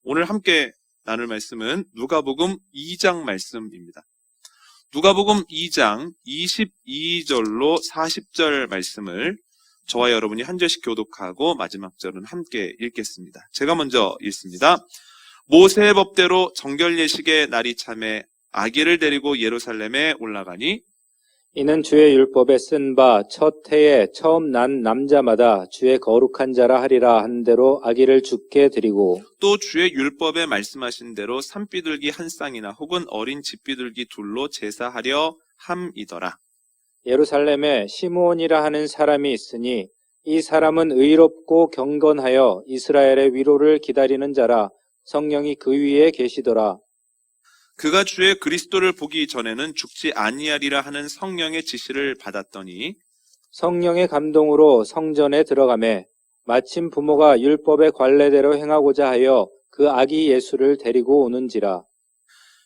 오늘 함께 나눌 말씀은 누가복음 2장 말씀입니다. 누가복음 2장 22절로 40절 말씀을 저와 여러분이 한 절씩 교독하고 마지막 절은 함께 읽겠습니다. 제가 먼저 읽습니다. 모세의 법대로 정결 예식의 날이 참에 아기를 데리고 예루살렘에 올라가니 이는 주의 율법에 쓴 바 첫 해에 처음 난 남자마다 주의 거룩한 자라 하리라 한 대로 아기를 주께 드리고 또 주의 율법에 말씀하신 대로 산비둘기 한 쌍이나 혹은 어린 집비둘기 둘로 제사하려 함이더라. 예루살렘에 시므온이라 하는 사람이 있으니 이 사람은 의롭고 경건하여 이스라엘의 위로를 기다리는 자라. 성령이 그 위에 계시더라. 그가 주의 그리스도를 보기 전에는 죽지 아니하리라 하는 성령의 지시를 받았더니 성령의 감동으로 성전에 들어가매 마침 부모가 율법의 관례대로 행하고자 하여 그 아기 예수를 데리고 오는지라.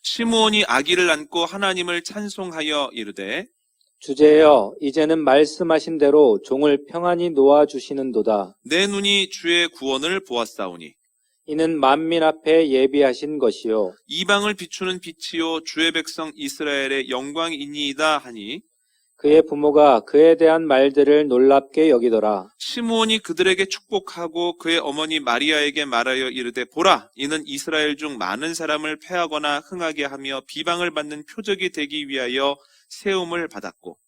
시므온이 아기를 안고 하나님을 찬송하여 이르되 주제여, 이제는 말씀하신 대로 종을 평안히 놓아주시는도다. 내 눈이 주의 구원을 보았사오니 이는 만민 앞에 예비하신 것이요 이방을 비추는 빛이요 주의 백성 이스라엘의 영광이니이다 하니 그의 부모가 그에 대한 말들을 놀랍게 여기더라. 시므온이 그들에게 축복하고 그의 어머니 마리아에게 말하여 이르되 보라, 이는 이스라엘 중 많은 사람을 패하거나 흥하게 하며 비방을 받는 표적이 되기 위하여 세움을 받았고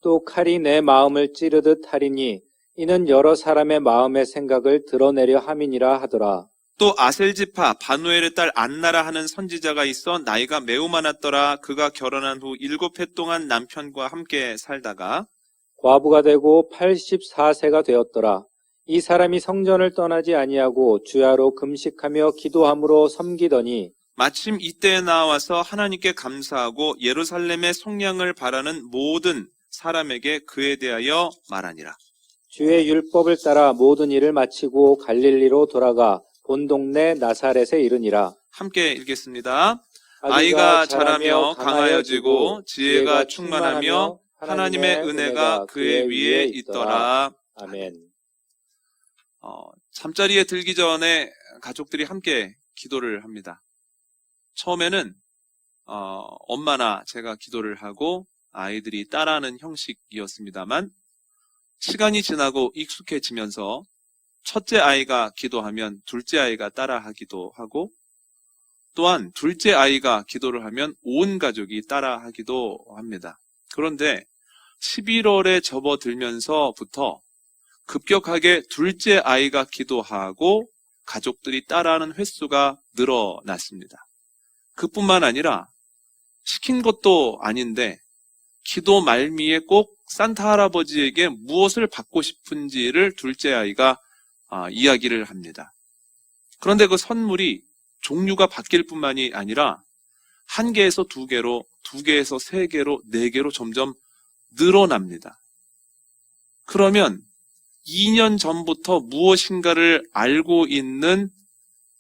또 칼이 내 마음을 찌르듯 하리니 이는 여러 사람의 마음의 생각을 드러내려 함이니라 하더라. 또 아셀지파 바누엘의 딸 안나라 하는 선지자가 있어 나이가 매우 많았더라. 그가 결혼한 후 7해 동안 남편과 함께 살다가 과부가 되고 84세가 되었더라. 이 사람이 성전을 떠나지 아니하고 주야로 금식하며 기도함으로 섬기더니 마침 이때에 나와서 하나님께 감사하고 예루살렘의 속량을 바라는 모든 사람에게 그에 대하여 말하니라. 주의 율법을 따라 모든 일을 마치고 갈릴리로 돌아가 본 동네 나사렛에 이르니라. 함께 읽겠습니다. 아이가 자라며 강하여지고 지혜가 충만하며 하나님의 은혜가 그의 위에 있더라. 아멘. 잠자리에 들기 전에 가족들이 함께 기도를 합니다. 처음에는 엄마나 제가 기도를 하고 아이들이 따라하는 형식이었습니다만 시간이 지나고 익숙해지면서 첫째 아이가 기도하면 둘째 아이가 따라하기도 하고 또한 둘째 아이가 기도를 하면 온 가족이 따라하기도 합니다. 그런데 11월에 접어들면서부터 급격하게 둘째 아이가 기도하고 가족들이 따라하는 횟수가 늘어났습니다. 그뿐만 아니라 시킨 것도 아닌데 기도 말미에 꼭 산타 할아버지에게 무엇을 받고 싶은지를 둘째 아이가 이야기를 합니다. 그런데 그 선물이 종류가 바뀔 뿐만이 아니라 1개에서 2개로, 2개에서 3개로, 4개로 점점 늘어납니다. 그러면 2년 전부터 무엇인가를 알고 있는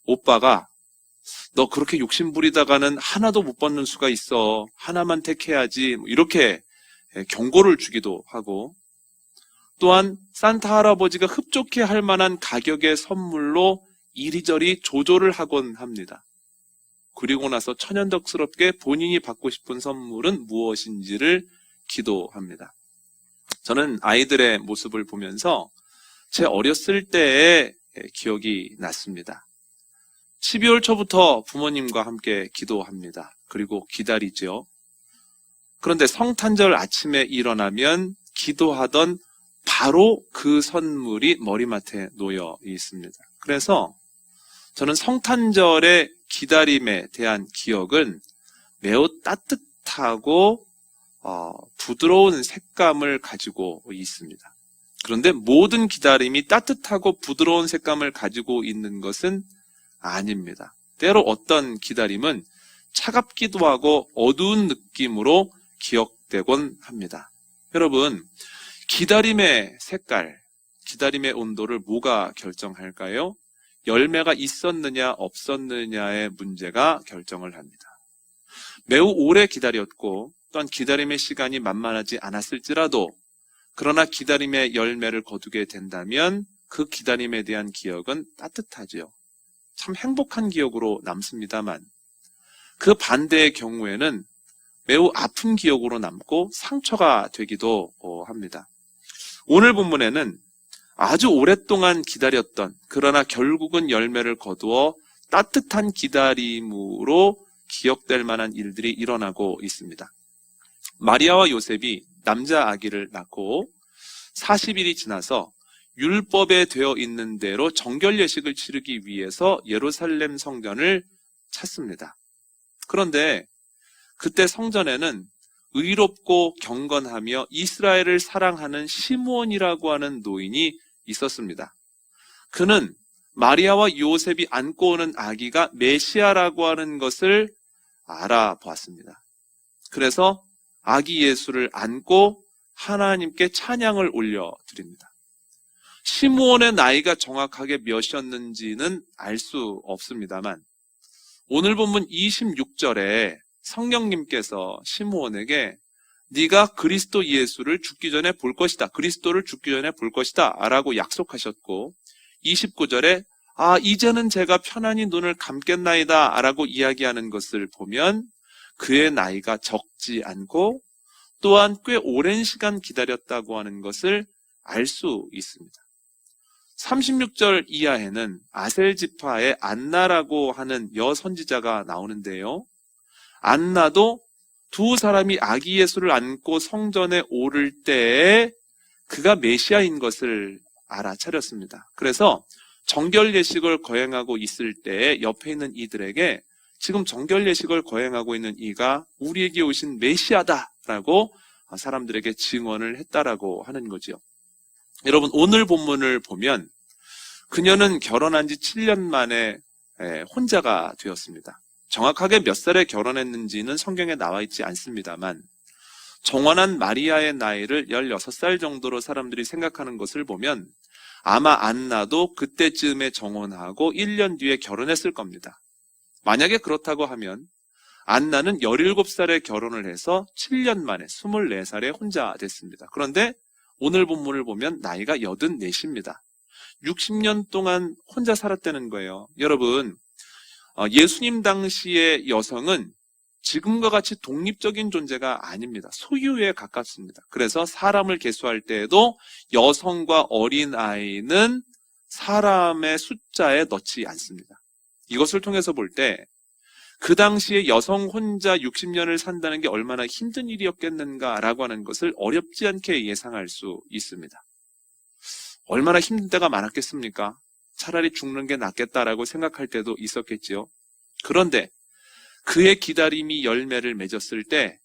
오빠가 너 그렇게 욕심부리다가는 하나도 못 받는 수가 있어. 하나만 택해야지. 이렇게 경고를 주기도 하고 또한 산타 할아버지가 흡족해 할 만한 가격의 선물로 이리저리 조조를 하곤 합니다. 그리고 나서 천연덕스럽게 본인이 받고 싶은 선물은 무엇인지를 기도합니다. 저는 아이들의 모습을 보면서 제 어렸을 때의 기억이 났습니다. 12월 초부터 부모님과 함께 기도합니다. 그리고 기다리죠. 그런데 성탄절 아침에 일어나면 기도하던 바로 그 선물이 머리맡에 놓여 있습니다. 그래서 저는 성탄절의 기다림에 대한 기억은 매우 따뜻하고 부드러운 색감을 가지고 있습니다. 그런데 모든 기다림이 따뜻하고 부드러운 색감을 가지고 있는 것은 아닙니다. 때로 어떤 기다림은 차갑기도 하고 어두운 느낌으로 기억되곤 합니다. 여러분, 기다림의 색깔, 기다림의 온도를 뭐가 결정할까요? 열매가 있었느냐 없었느냐의 문제가 결정을 합니다. 매우 오래 기다렸고 또한 기다림의 시간이 만만하지 않았을지라도 그러나 기다림의 열매를 거두게 된다면 그 기다림에 대한 기억은 따뜻하지요. 참 행복한 기억으로 남습니다만 그 반대의 경우에는 매우 아픈 기억으로 남고 상처가 되기도 합니다. 오늘 본문에는 아주 오랫동안 기다렸던 그러나 결국은 열매를 거두어 따뜻한 기다림으로 기억될 만한 일들이 일어나고 있습니다. 마리아와 요셉이 남자 아기를 낳고 40일이 지나서 율법에 되어 있는 대로 정결 예식을 치르기 위해서 예루살렘 성전을 찾습니다. 그런데 그때 성전에는 의롭고 경건하며 이스라엘을 사랑하는 시므온이라고 하는 노인이 있었습니다. 그는 마리아와 요셉이 안고 오는 아기가 메시아라고 하는 것을 알아보았습니다. 그래서 아기 예수를 안고 하나님께 찬양을 올려드립니다. 시므온의 나이가 정확하게 몇이었는지는 알 수 없습니다만 오늘 본문 26절에 성령님께서 시므온에게 네가 그리스도 예수를 죽기 전에 볼 것이다. 그리스도를 죽기 전에 볼 것이다 라고 약속하셨고 29절에 이제는 제가 편안히 눈을 감겠나이다 라고 이야기하는 것을 보면 그의 나이가 적지 않고 또한 꽤 오랜 시간 기다렸다고 하는 것을 알 수 있습니다. 36절 이하에는 아셀지파의 안나라고 하는 여선지자가 나오는데요. 안나도 두 사람이 아기 예수를 안고 성전에 오를 때에 그가 메시아인 것을 알아차렸습니다. 그래서 정결 예식을 거행하고 있을 때 옆에 있는 이들에게 지금 정결 예식을 거행하고 있는 이가 우리에게 오신 메시아다라고 사람들에게 증언을 했다라고 하는 거죠. 여러분, 오늘 본문을 보면 그녀는 결혼한 지 7년 만에 혼자가 되었습니다. 정확하게 몇 살에 결혼했는지는 성경에 나와 있지 않습니다만 정원한 마리아의 나이를 16살 정도로 사람들이 생각하는 것을 보면 아마 안나도 그때쯤에 정혼하고 1년 뒤에 결혼했을 겁니다. 만약에 그렇다고 하면 안나는 17살에 결혼을 해서 7년 만에 24살에 혼자 됐습니다. 그런데 오늘 본문을 보면 나이가 84입니다. 60년 동안 혼자 살았다는 거예요. 여러분, 예수님 당시의 여성은 지금과 같이 독립적인 존재가 아닙니다. 소유에 가깝습니다. 그래서 사람을 계수할 때에도 여성과 어린아이는 사람의 숫자에 넣지 않습니다. 이것을 통해서 볼 때 그 당시에 여성 혼자 60년을 산다는 게 얼마나 힘든 일이었겠는가라고 하는 것을 어렵지 않게 예상할 수 있습니다. 얼마나 힘든 때가 많았겠습니까? 차라리 죽는 게 낫겠다라고 생각할 때도 있었겠지요. 그런데 그의 기다림이 열매를 맺었을 때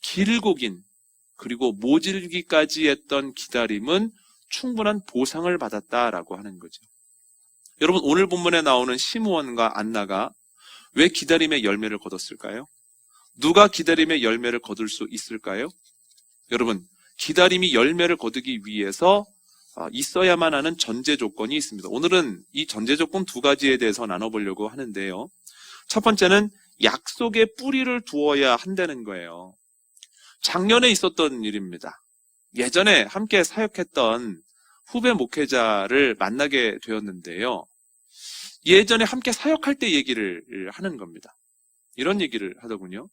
길고 긴 그리고 모질기까지 했던 기다림은 충분한 보상을 받았다라고 하는 거죠. 여러분, 오늘 본문에 나오는 시므온과 안나가 왜 기다림의 열매를 거뒀을까요? 누가 기다림의 열매를 거둘 수 있을까요? 여러분, 기다림이 열매를 거두기 위해서 있어야만 하는 전제 조건이 있습니다. 오늘은 이 전제 조건 두 가지에 대해서 나눠보려고 하는데요. 첫 번째는 약속의 뿌리를 두어야 한다는 거예요. 작년에 있었던 일입니다. 예전에 함께 사역했던 후배 목회자를 만나게 되었는데요. 예전에 함께 사역할 때 얘기를 하는 겁니다. 이런 얘기를 하더군요.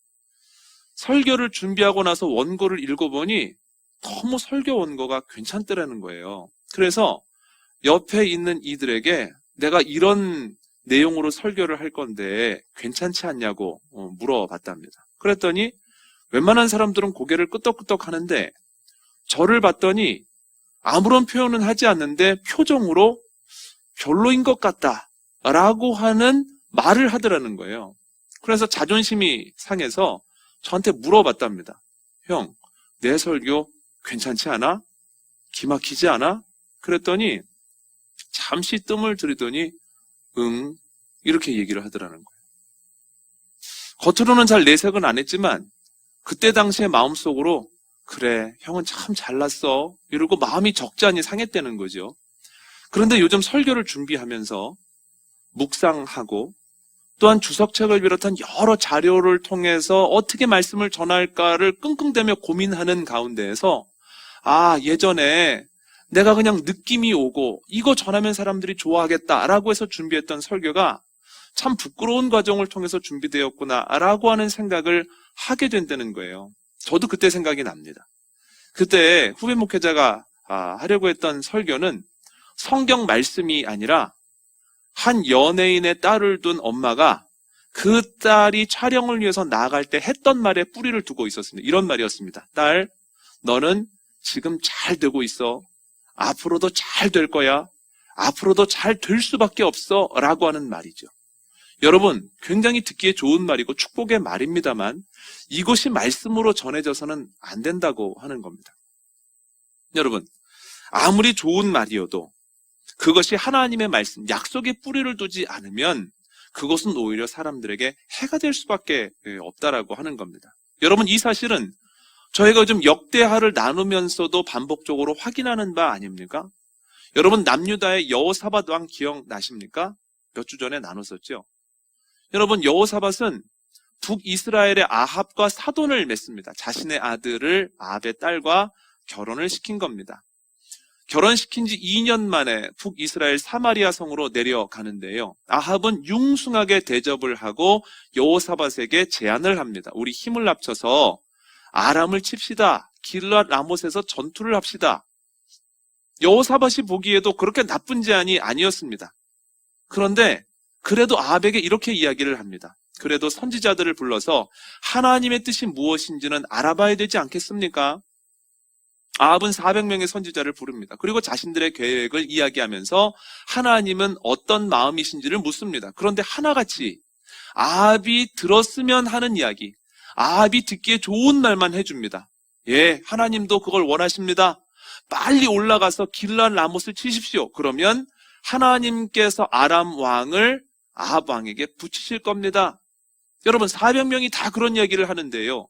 설교를 준비하고 나서 원고를 읽어보니 너무 설교 원고가 괜찮더라는 거예요. 그래서 옆에 있는 이들에게 내가 이런 내용으로 설교를 할 건데 괜찮지 않냐고 물어봤답니다. 그랬더니 웬만한 사람들은 고개를 끄덕끄덕 하는데 저를 봤더니 아무런 표현은 하지 않는데 표정으로 별로인 것 같다라고 하는 말을 하더라는 거예요. 그래서 자존심이 상해서 저한테 물어봤답니다. 형, 내 설교 괜찮지 않아? 기막히지 않아? 그랬더니 잠시 뜸을 들이더니 응, 이렇게 얘기를 하더라는 거예요. 겉으로는 잘 내색은 안 했지만 그때 당시에 마음속으로 그래, 형은 참 잘났어 이러고 마음이 적잖이 상했다는 거죠. 그런데 요즘 설교를 준비하면서 묵상하고 또한 주석책을 비롯한 여러 자료를 통해서 어떻게 말씀을 전할까를 끙끙대며 고민하는 가운데에서 예전에 내가 그냥 느낌이 오고 이거 전하면 사람들이 좋아하겠다라고 해서 준비했던 설교가 참 부끄러운 과정을 통해서 준비되었구나라고 하는 생각을 하게 된다는 거예요. 저도 그때 생각이 납니다. 그때 후배 목회자가 하려고 했던 설교는 성경 말씀이 아니라 한 연예인의 딸을 둔 엄마가 그 딸이 촬영을 위해서 나아갈 때 했던 말에 뿌리를 두고 있었습니다. 이런 말이었습니다. 딸, 너는 지금 잘 되고 있어. 앞으로도 잘 될 거야. 앞으로도 잘 될 수밖에 없어. 라고 하는 말이죠. 여러분, 굉장히 듣기에 좋은 말이고 축복의 말입니다만 이것이 말씀으로 전해져서는 안 된다고 하는 겁니다. 여러분, 아무리 좋은 말이어도 그것이 하나님의 말씀, 약속의 뿌리를 두지 않으면 그것은 오히려 사람들에게 해가 될 수밖에 없다라고 하는 겁니다. 여러분, 이 사실은 저희가 좀 역대하를 나누면서도 반복적으로 확인하는 바 아닙니까? 여러분, 남유다의 여호사밧 왕 기억나십니까? 몇 주 전에 나눴었죠. 여러분, 여호사밧은 북이스라엘의 아합과 사돈을 맺습니다. 자신의 아들을 아합의 딸과 결혼을 시킨 겁니다. 결혼시킨 지 2년 만에 북이스라엘 사마리아 성으로 내려가는데요. 아합은 융숭하게 대접을 하고 여호사밧에게 제안을 합니다. 우리 힘을 합쳐서 아람을 칩시다. 길랏 라못에서 전투를 합시다. 여호사밧이 보기에도 그렇게 나쁜 제안이 아니었습니다. 그런데 그래도 아합에게 이렇게 이야기를 합니다. 그래도 선지자들을 불러서 하나님의 뜻이 무엇인지는 알아봐야 되지 않겠습니까? 아합은 400명의 선지자를 부릅니다. 그리고 자신들의 계획을 이야기하면서 하나님은 어떤 마음이신지를 묻습니다. 그런데 하나같이 아합이 들었으면 하는 이야기, 아합이 듣기에 좋은 말만 해줍니다. 예, 하나님도 그걸 원하십니다. 빨리 올라가서 길랏 라못을 치십시오. 그러면 하나님께서 아람 왕을 아합 왕에게 붙이실 겁니다. 여러분, 400명이 다 그런 이야기를 하는데요.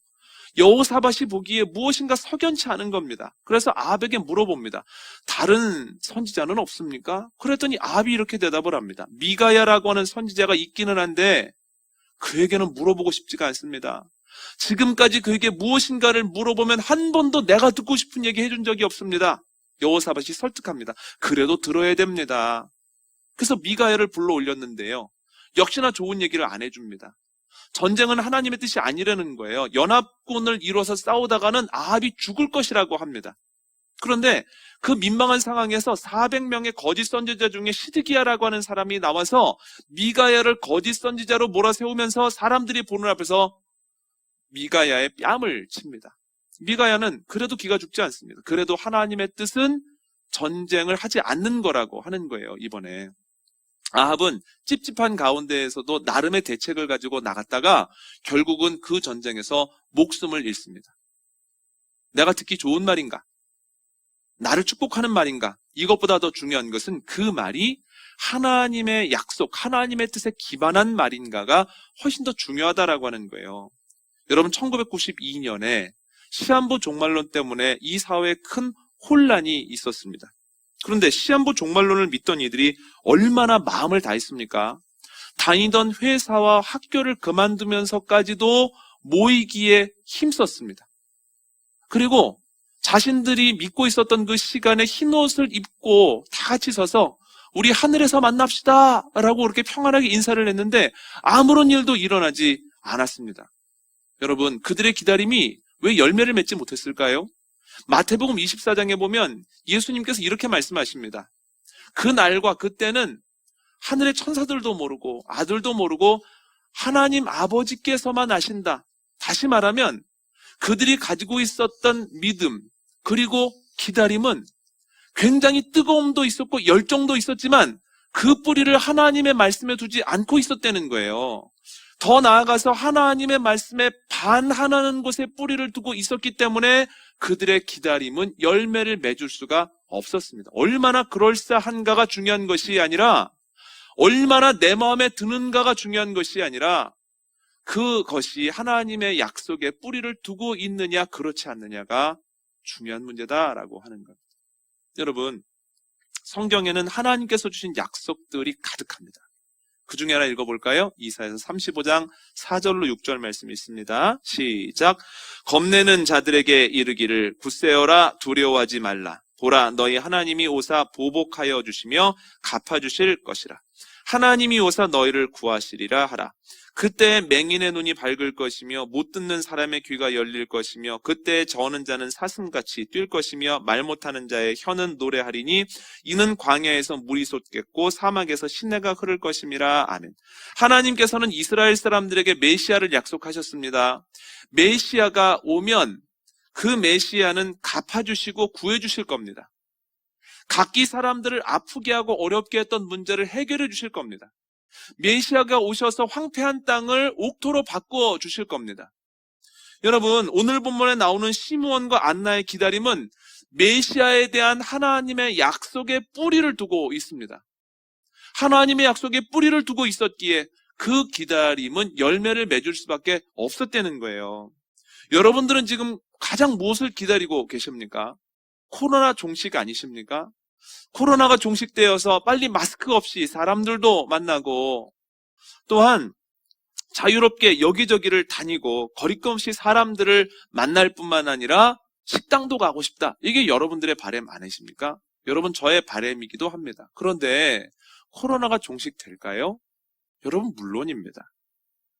여호사밧이 보기에 무엇인가 석연치 않은 겁니다. 그래서 아합에게 물어봅니다. 다른 선지자는 없습니까? 그랬더니 아합이 이렇게 대답을 합니다. 미가야라고 하는 선지자가 있기는 한데 그에게는 물어보고 싶지가 않습니다. 지금까지 그에게 무엇인가를 물어보면 한 번도 내가 듣고 싶은 얘기 해준 적이 없습니다. 여호사밧이 설득합니다. 그래도 들어야 됩니다. 그래서 미가야를 불러 올렸는데요. 역시나 좋은 얘기를 안 해줍니다. 전쟁은 하나님의 뜻이 아니라는 거예요. 연합군을 이뤄서 싸우다가는 아합이 죽을 것이라고 합니다. 그런데 그 민망한 상황에서 400명의 거짓 선지자 중에 시드기야라고 하는 사람이 나와서 미가야를 거짓 선지자로 몰아세우면서 사람들이 보는 앞에서 미가야의 뺨을 칩니다. 미가야는 그래도 기가 죽지 않습니다. 그래도 하나님의 뜻은 전쟁을 하지 않는 거라고 하는 거예요, 이번에. 아합은 찝찝한 가운데에서도 나름의 대책을 가지고 나갔다가 결국은 그 전쟁에서 목숨을 잃습니다. 내가 듣기 좋은 말인가? 나를 축복하는 말인가? 이것보다 더 중요한 것은 그 말이 하나님의 약속, 하나님의 뜻에 기반한 말인가가 훨씬 더 중요하다라고 하는 거예요. 여러분, 1992년에 시한부 종말론 때문에 이 사회에 큰 혼란이 있었습니다. 그런데 시한부 종말론을 믿던 이들이 얼마나 마음을 다했습니까? 다니던 회사와 학교를 그만두면서까지도 모이기에 힘썼습니다. 그리고 자신들이 믿고 있었던 그 시간에 흰옷을 입고 다 같이 서서 우리 하늘에서 만납시다 라고 그렇게 평안하게 인사를 했는데 아무런 일도 일어나지 않았습니다. 여러분, 그들의 기다림이 왜 열매를 맺지 못했을까요? 마태복음 24장에 보면 예수님께서 이렇게 말씀하십니다. 그 날과 그때는 하늘의 천사들도 모르고 아들도 모르고 하나님 아버지께서만 아신다. 다시 말하면 그들이 가지고 있었던 믿음 그리고 기다림은 굉장히 뜨거움도 있었고 열정도 있었지만 그 뿌리를 하나님의 말씀에 두지 않고 있었다는 거예요. 더 나아가서 하나님의 말씀에 반하는 곳에 뿌리를 두고 있었기 때문에 그들의 기다림은 열매를 맺을 수가 없었습니다. 얼마나 그럴싸한가가 중요한 것이 아니라 얼마나 내 마음에 드는가가 중요한 것이 아니라 그것이 하나님의 약속에 뿌리를 두고 있느냐 그렇지 않느냐가 중요한 문제다라고 하는 겁니다. 여러분, 성경에는 하나님께서 주신 약속들이 가득합니다. 그 중에 하나 읽어볼까요? 이사야서 35장 4절로 6절 말씀이 있습니다. 시작. 겁내는 자들에게 이르기를 굳세어라 두려워하지 말라. 보라, 너희 하나님이 오사 보복하여 주시며 갚아주실 것이라. 하나님이 오사 너희를 구하시리라 하라. 그때 맹인의 눈이 밝을 것이며 못 듣는 사람의 귀가 열릴 것이며 그때 저는 자는 사슴같이 뛸 것이며 말 못하는 자의 혀는 노래하리니 이는 광야에서 물이 솟겠고 사막에서 시내가 흐를 것임이라. 아멘. 하나님께서는 이스라엘 사람들에게 메시아를 약속하셨습니다. 메시아가 오면 그 메시아는 갚아주시고 구해주실 겁니다. 각기 사람들을 아프게 하고 어렵게 했던 문제를 해결해 주실 겁니다. 메시아가 오셔서 황폐한 땅을 옥토로 바꿔 주실 겁니다. 여러분, 오늘 본문에 나오는 시므온과 안나의 기다림은 메시아에 대한 하나님의 약속의 뿌리를 두고 있습니다. 하나님의 약속의 뿌리를 두고 있었기에 그 기다림은 열매를 맺을 수밖에 없었다는 거예요. 여러분들은 지금 가장 무엇을 기다리고 계십니까? 코로나 종식 아니십니까? 코로나가 종식되어서 빨리 마스크 없이 사람들도 만나고 또한 자유롭게 여기저기를 다니고 거리낌 없이 사람들을 만날 뿐만 아니라 식당도 가고 싶다. 이게 여러분들의 바람 아니십니까? 여러분, 저의 바람이기도 합니다. 그런데 코로나가 종식될까요? 여러분, 물론입니다.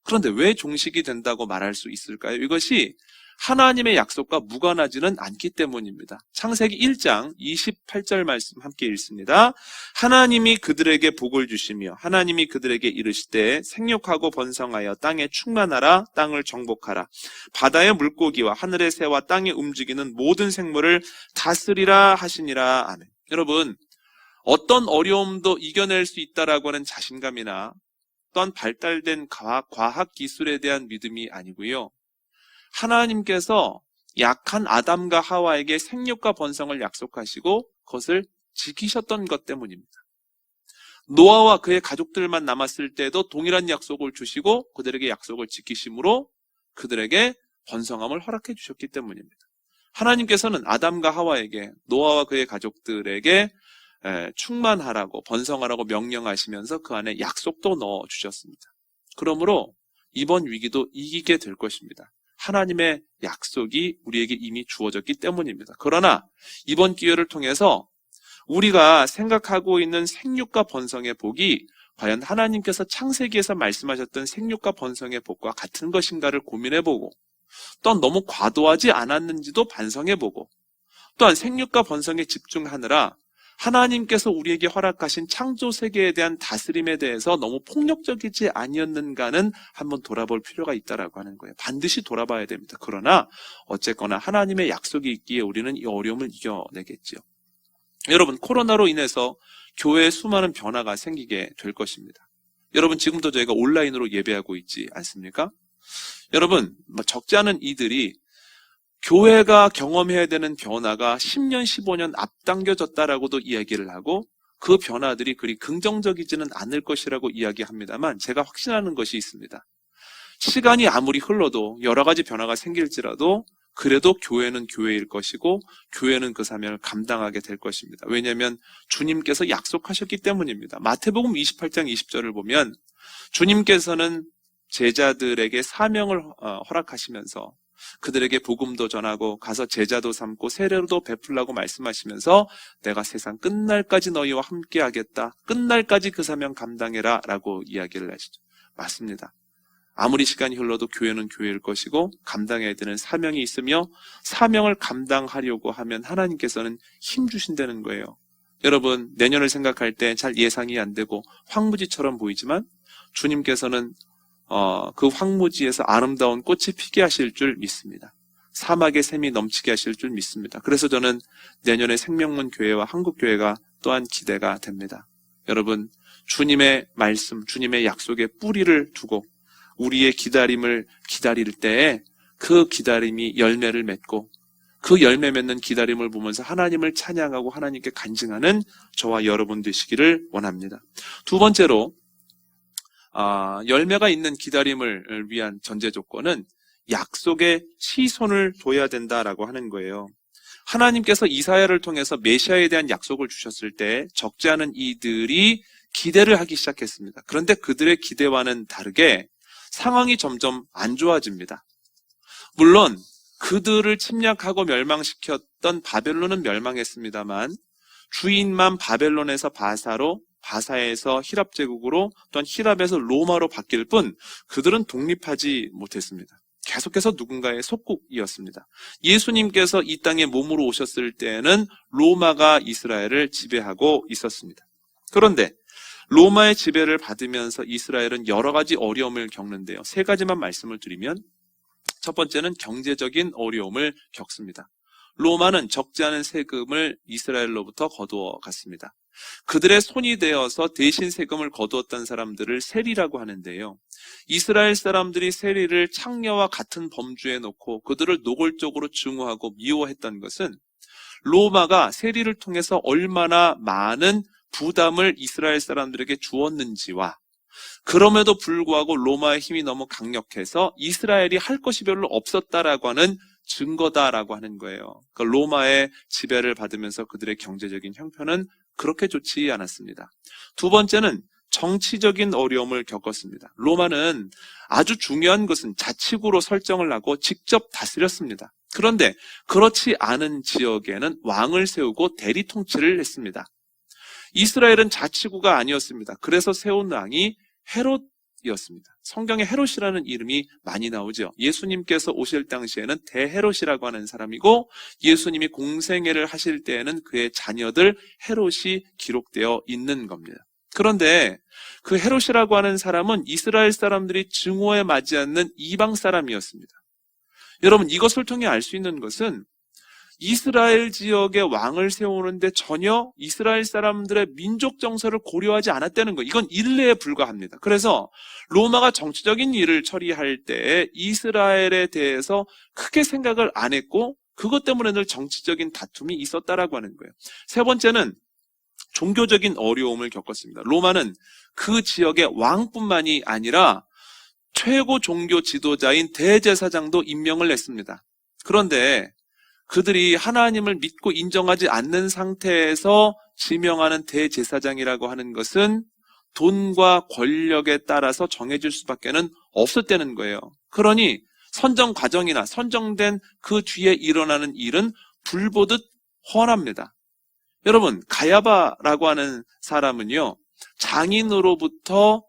그런데 왜 종식이 된다고 말할 수 있을까요? 이것이 하나님의 약속과 무관하지는 않기 때문입니다. 창세기 1장 28절 말씀 함께 읽습니다. 하나님이 그들에게 복을 주시며 하나님이 그들에게 이르시되 생육하고 번성하여 땅에 충만하라. 땅을 정복하라. 바다의 물고기와 하늘의 새와 땅에 움직이는 모든 생물을 다스리라 하시니라. 아멘. 여러분, 어떤 어려움도 이겨낼 수 있다라고 하는 자신감이나 어떤 발달된 과학 기술에 대한 믿음이 아니고요. 하나님께서 약한 아담과 하와에게 생육과 번성을 약속하시고 그것을 지키셨던 것 때문입니다. 노아와 그의 가족들만 남았을 때도 동일한 약속을 주시고 그들에게 약속을 지키심으로 그들에게 번성함을 허락해 주셨기 때문입니다. 하나님께서는 아담과 하와에게 노아와 그의 가족들에게 충만하라고 번성하라고 명령하시면서 그 안에 약속도 넣어주셨습니다. 그러므로 이번 위기도 이기게 될 것입니다. 하나님의 약속이 우리에게 이미 주어졌기 때문입니다. 그러나 이번 기회를 통해서 우리가 생각하고 있는 생육과 번성의 복이 과연 하나님께서 창세기에서 말씀하셨던 생육과 번성의 복과 같은 것인가를 고민해보고 또한 너무 과도하지 않았는지도 반성해보고 또한 생육과 번성에 집중하느라 하나님께서 우리에게 허락하신 창조 세계에 대한 다스림에 대해서 너무 폭력적이지 아니었는가는 한번 돌아볼 필요가 있다라고 하는 거예요. 반드시 돌아봐야 됩니다. 그러나 어쨌거나 하나님의 약속이 있기에 우리는 이 어려움을 이겨내겠지요. 여러분, 코로나로 인해서 교회에 수많은 변화가 생기게 될 것입니다. 여러분, 지금도 저희가 온라인으로 예배하고 있지 않습니까? 여러분, 적지 않은 이들이 교회가 경험해야 되는 변화가 10년, 15년 앞당겨졌다라고도 이야기를 하고 그 변화들이 그리 긍정적이지는 않을 것이라고 이야기합니다만 제가 확신하는 것이 있습니다. 시간이 아무리 흘러도 여러 가지 변화가 생길지라도 그래도 교회는 교회일 것이고 교회는 그 사명을 감당하게 될 것입니다. 왜냐하면 주님께서 약속하셨기 때문입니다. 마태복음 28장 20절을 보면 주님께서는 제자들에게 사명을 허락하시면서 그들에게 복음도 전하고 가서 제자도 삼고 세례도 베풀라고 말씀하시면서 내가 세상 끝날까지 너희와 함께 하겠다. 끝날까지 그 사명 감당해라 라고 이야기를 하시죠. 맞습니다. 아무리 시간이 흘러도 교회는 교회일 것이고 감당해야 되는 사명이 있으며 사명을 감당하려고 하면 하나님께서는 힘 주신다는 거예요. 여러분, 내년을 생각할 때 잘 예상이 안 되고 황무지처럼 보이지만 주님께서는 그 황무지에서 아름다운 꽃이 피게 하실 줄 믿습니다. 사막에 샘이 넘치게 하실 줄 믿습니다. 그래서 저는 내년에 생명문 교회와 한국교회가 또한 기대가 됩니다. 여러분, 주님의 말씀, 주님의 약속의 뿌리를 두고 우리의 기다림을 기다릴 때에 그 기다림이 열매를 맺고 그 열매 맺는 기다림을 보면서 하나님을 찬양하고 하나님께 간증하는 저와 여러분 되시기를 원합니다. 두 번째로 열매가 있는 기다림을 위한 전제 조건은 약속에 시선을 둬야 된다라고 하는 거예요. 하나님께서 이사야를 통해서 메시아에 대한 약속을 주셨을 때 적지 않은 이들이 기대를 하기 시작했습니다. 그런데 그들의 기대와는 다르게 상황이 점점 안 좋아집니다. 물론 그들을 침략하고 멸망시켰던 바벨론은 멸망했습니다만 주인만 바벨론에서 바사로, 바사에서 히랍 제국으로, 또한 히랍에서 로마로 바뀔 뿐 그들은 독립하지 못했습니다. 계속해서 누군가의 속국이었습니다. 예수님께서 이 땅에 몸으로 오셨을 때에는 로마가 이스라엘을 지배하고 있었습니다. 그런데 로마의 지배를 받으면서 이스라엘은 여러 가지 어려움을 겪는데요. 세 가지만 말씀을 드리면, 첫 번째는 경제적인 어려움을 겪습니다. 로마는 적지 않은 세금을 이스라엘로부터 거두어 갔습니다. 그들의 손이 되어서 대신 세금을 거두었던 사람들을 세리라고 하는데요. 이스라엘 사람들이 세리를 창녀와 같은 범주에 놓고 그들을 노골적으로 증오하고 미워했던 것은 로마가 세리를 통해서 얼마나 많은 부담을 이스라엘 사람들에게 주었는지와, 그럼에도 불구하고 로마의 힘이 너무 강력해서 이스라엘이 할 것이 별로 없었다라고 하는 증거다라고 하는 거예요. 그 로마의 지배를 받으면서 그들의 경제적인 형편은 그렇게 좋지 않았습니다. 두 번째는 정치적인 어려움을 겪었습니다. 로마는 아주 중요한 것은 자치구로 설정을 하고 직접 다스렸습니다. 그런데 그렇지 않은 지역에는 왕을 세우고 대리 통치를 했습니다. 이스라엘은 자치구가 아니었습니다. 그래서 세운 왕이 헤롯이었습니다. 성경에 헤롯이라는 이름이 많이 나오죠. 예수님께서 오실 당시에는 대헤롯이라고 하는 사람이고, 예수님이 공생애를 하실 때에는 그의 자녀들 헤롯이 기록되어 있는 겁니다. 그런데 그 헤롯이라고 하는 사람은 이스라엘 사람들이 증오에 맞지 않는 이방 사람이었습니다. 여러분, 이것을 통해 알 수 있는 것은 이스라엘 지역에 왕을 세우는데 전혀 이스라엘 사람들의 민족 정서를 고려하지 않았다는 것, 이건 일례에 불과합니다. 그래서 로마가 정치적인 일을 처리할 때 이스라엘에 대해서 크게 생각을 안 했고, 그것 때문에 늘 정치적인 다툼이 있었다라고 하는 거예요. 세 번째는 종교적인 어려움을 겪었습니다. 로마는 그 지역의 왕뿐만이 아니라 최고 종교 지도자인 대제사장도 임명을 했습니다. 그런데 그들이 하나님을 믿고 인정하지 않는 상태에서 지명하는 대제사장이라고 하는 것은 돈과 권력에 따라서 정해질 수밖에는 없었다는 거예요. 그러니 선정 과정이나 선정된 그 뒤에 일어나는 일은 불보듯 훤합니다. 여러분, 가야바라고 하는 사람은요, 장인으로부터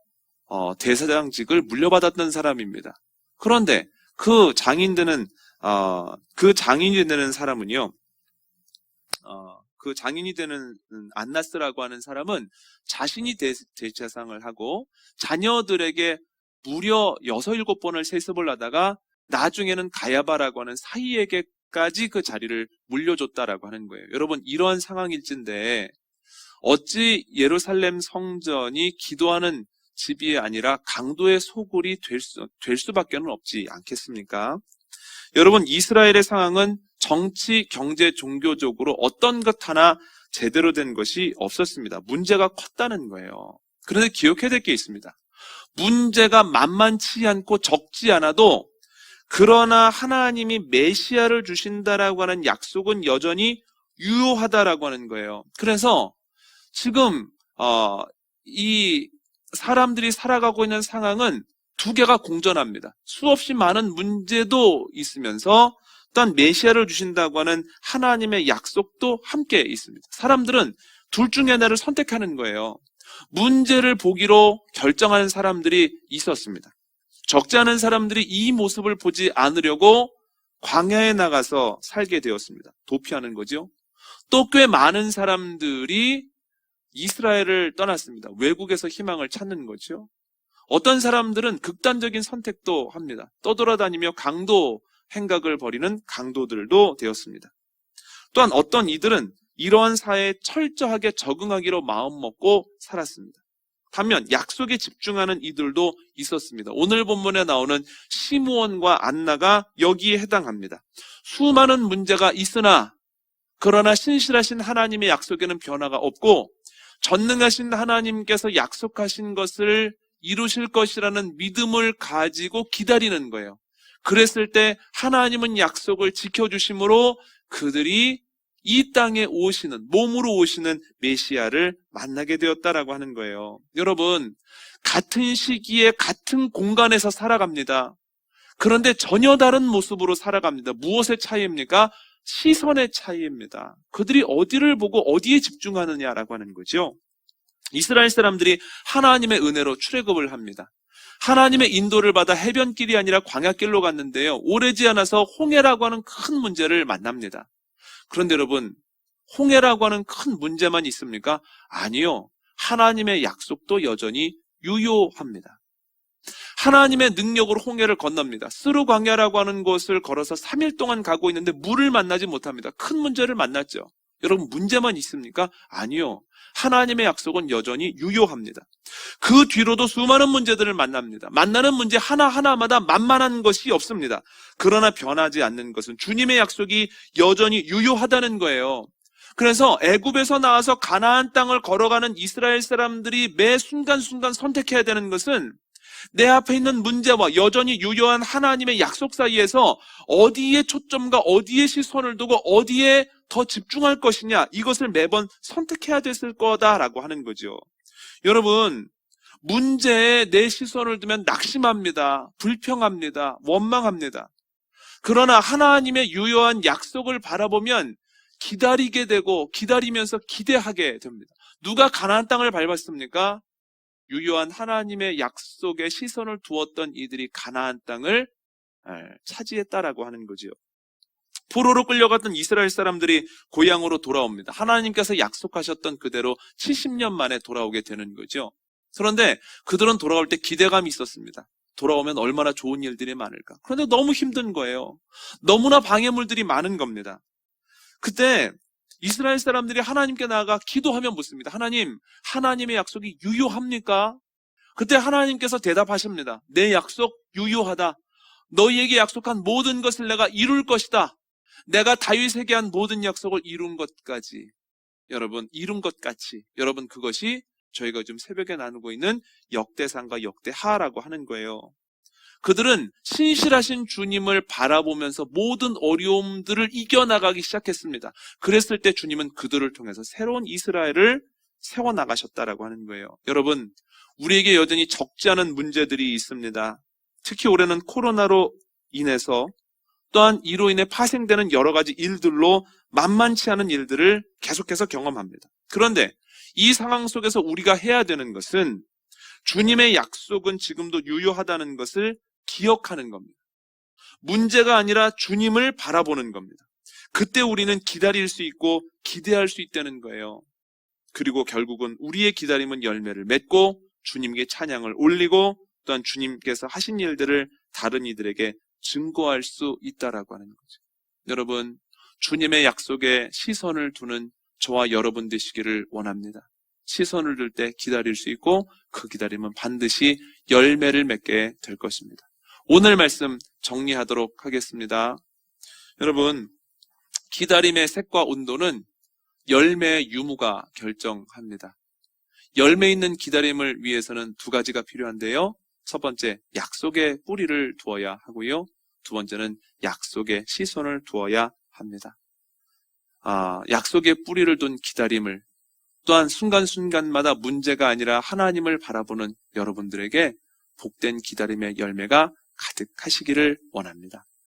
대사장직을 물려받았던 사람입니다. 그런데 그 장인이 되는 사람은요, 그 장인이 되는 안나스라고 하는 사람은 자신이 대제사장을 하고 자녀들에게 무려 6, 7번을 세습을 하다가 나중에는 가야바라고 하는 사이에게까지 그 자리를 물려줬다라고 하는 거예요. 여러분, 이러한 상황일진데 어찌 예루살렘 성전이 기도하는 집이 아니라 강도의 소굴이 될 수밖에는 없지 않겠습니까? 여러분, 이스라엘의 상황은 정치, 경제, 종교적으로 어떤 것 하나 제대로 된 것이 없었습니다. 문제가 컸다는 거예요. 그런데 기억해야 될 게 있습니다. 문제가 만만치 않고 적지 않아도, 그러나 하나님이 메시아를 주신다라고 하는 약속은 여전히 유효하다라고 하는 거예요. 그래서 지금 이 사람들이 살아가고 있는 상황은 두 개가 공존합니다. 수없이 많은 문제도 있으면서 또한 메시아를 주신다고 하는 하나님의 약속도 함께 있습니다. 사람들은 둘 중에 하나를 선택하는 거예요. 문제를 보기로 결정하는 사람들이 있었습니다. 적지 않은 사람들이 이 모습을 보지 않으려고 광야에 나가서 살게 되었습니다. 도피하는 거죠. 또 꽤 많은 사람들이 이스라엘을 떠났습니다. 외국에서 희망을 찾는 거죠. 어떤 사람들은 극단적인 선택도 합니다. 떠돌아다니며 강도 행각을 벌이는 강도들도 되었습니다. 또한 어떤 이들은 이러한 사회에 철저하게 적응하기로 마음먹고 살았습니다. 반면 약속에 집중하는 이들도 있었습니다. 오늘 본문에 나오는 시므온과 안나가 여기에 해당합니다. 수많은 문제가 있으나 그러나 신실하신 하나님의 약속에는 변화가 없고, 전능하신 하나님께서 약속하신 것을 이루실 것이라는 믿음을 가지고 기다리는 거예요. 그랬을 때 하나님은 약속을 지켜주심으로 그들이 이 땅에 오시는, 몸으로 오시는 메시아를 만나게 되었다라고 하는 거예요. 여러분, 같은 시기에 같은 공간에서 살아갑니다. 그런데 전혀 다른 모습으로 살아갑니다. 무엇의 차이입니까? 시선의 차이입니다. 그들이 어디를 보고 어디에 집중하느냐라고 하는 거죠. 이스라엘 사람들이 하나님의 은혜로 출애굽을 합니다. 하나님의 인도를 받아 해변길이 아니라 광야길로 갔는데요. 오래지 않아서 홍해라고 하는 큰 문제를 만납니다. 그런데 여러분, 홍해라고 하는 큰 문제만 있습니까? 아니요. 하나님의 약속도 여전히 유효합니다. 하나님의 능력으로 홍해를 건넙니다. 스루 광야라고 하는 곳을 걸어서 3일 동안 가고 있는데 물을 만나지 못합니다. 큰 문제를 만났죠. 여러분, 문제만 있습니까? 아니요. 하나님의 약속은 여전히 유효합니다. 그 뒤로도 수많은 문제들을 만납니다. 만나는 문제 하나하나마다 만만한 것이 없습니다. 그러나 변하지 않는 것은 주님의 약속이 여전히 유효하다는 거예요. 그래서 애굽에서 나와서 가나안 땅을 걸어가는 이스라엘 사람들이 매 순간순간 선택해야 되는 것은 내 앞에 있는 문제와 여전히 유효한 하나님의 약속 사이에서 어디에 초점과 어디에 시선을 두고 어디에 더 집중할 것이냐, 이것을 매번 선택해야 됐을 거다라고 하는 거죠. 여러분, 문제에 내 시선을 두면 낙심합니다. 불평합니다. 원망합니다. 그러나 하나님의 유효한 약속을 바라보면 기다리게 되고 기다리면서 기대하게 됩니다. 누가 가나안 땅을 밟았습니까? 유효한 하나님의 약속에 시선을 두었던 이들이 가나안 땅을 차지했다라고 하는 거지요. 포로로 끌려갔던 이스라엘 사람들이 고향으로 돌아옵니다. 하나님께서 약속하셨던 그대로 70년 만에 돌아오게 되는 거죠. 그런데 그들은 돌아올 때 기대감이 있었습니다. 돌아오면 얼마나 좋은 일들이 많을까. 그런데 너무 힘든 거예요. 너무나 방해물들이 많은 겁니다. 그때 이스라엘 사람들이 하나님께 나아가 기도하며 묻습니다. 하나님, 하나님의 약속이 유효합니까? 그때 하나님께서 대답하십니다. 내 약속 유효하다. 너희에게 약속한 모든 것을 내가 이룰 것이다. 내가 다윗에게 한 모든 약속을 이룬 것까지. 여러분, 이룬 것 같이. 여러분, 그것이 저희가 지금 새벽에 나누고 있는 역대상과 역대하라고 하는 거예요. 그들은 신실하신 주님을 바라보면서 모든 어려움들을 이겨나가기 시작했습니다. 그랬을 때 주님은 그들을 통해서 새로운 이스라엘을 세워나가셨다라고 하는 거예요. 여러분, 우리에게 여전히 적지 않은 문제들이 있습니다. 특히 올해는 코로나로 인해서 또한 이로 인해 파생되는 여러 가지 일들로 만만치 않은 일들을 계속해서 경험합니다. 그런데 이 상황 속에서 우리가 해야 되는 것은 주님의 약속은 지금도 유효하다는 것을 기억하는 겁니다. 문제가 아니라 주님을 바라보는 겁니다. 그때 우리는 기다릴 수 있고 기대할 수 있다는 거예요. 그리고 결국은 우리의 기다림은 열매를 맺고 주님께 찬양을 올리고 또한 주님께서 하신 일들을 다른 이들에게 증거할 수 있다라고 하는 거죠. 여러분, 주님의 약속에 시선을 두는 저와 여러분 되시기를 원합니다. 시선을 둘 때 기다릴 수 있고 그 기다림은 반드시 열매를 맺게 될 것입니다. 오늘 말씀 정리하도록 하겠습니다. 여러분, 기다림의 색과 온도는 열매의 유무가 결정합니다. 열매 있는 기다림을 위해서는 두 가지가 필요한데요. 첫 번째, 약속에 뿌리를 두어야 하고요. 두 번째는 약속에 시선을 두어야 합니다. 약속에 뿌리를 둔 기다림을, 또한 순간순간마다 문제가 아니라 하나님을 바라보는 여러분들에게 복된 기다림의 열매가 가득하시기를 원합니다.